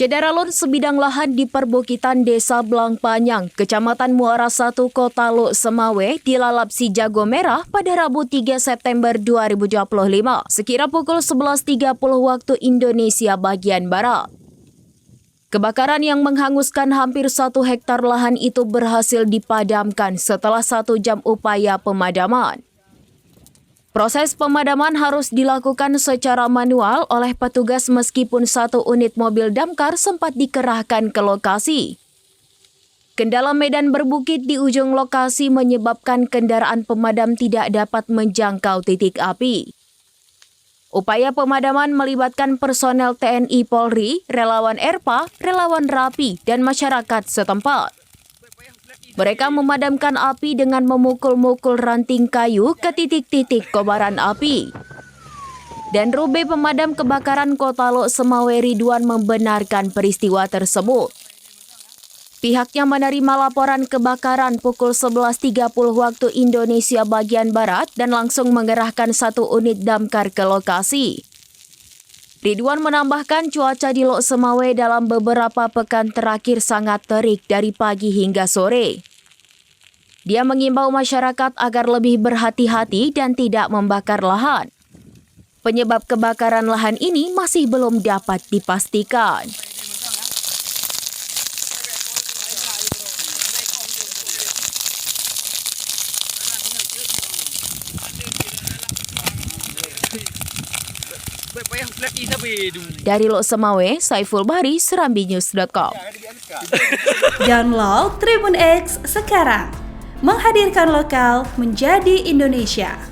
Syederalun sebidang lahan di perbukitan Desa Blangpanyang, Kecamatan Muara 1, Kota Lok Semawe, dilalap si jago merah pada Rabu 3 September 2025, sekira pukul 11.30 waktu Indonesia bagian Barat. Kebakaran yang menghanguskan hampir 1 hektar lahan itu berhasil dipadamkan setelah 1 jam upaya pemadaman. Proses pemadaman harus dilakukan secara manual oleh petugas meskipun 1 unit mobil damkar sempat dikerahkan ke lokasi. Kendala medan berbukit di ujung lokasi menyebabkan kendaraan pemadam tidak dapat menjangkau titik api. Upaya pemadaman melibatkan personel TNI Polri, relawan ERPA, relawan RAPI, dan masyarakat setempat. Mereka memadamkan api dengan memukul-mukul ranting kayu ke titik-titik kobaran api. Dan Rube Pemadam Kebakaran Kota Lok Semawe Ridwan membenarkan peristiwa tersebut. Pihaknya menerima laporan kebakaran pukul 11.30 waktu Indonesia bagian Barat dan langsung mengerahkan 1 unit damkar ke lokasi. Ridwan menambahkan cuaca di Lok Semawe dalam beberapa pekan terakhir sangat terik dari pagi hingga sore. Dia mengimbau masyarakat agar lebih berhati-hati dan tidak membakar lahan. Penyebab kebakaran lahan ini masih belum dapat dipastikan. Dari Lok Semawe, Saiful Bahri, serambinews.com. Download Tribun X sekarang, menghadirkan lokal menjadi Indonesia.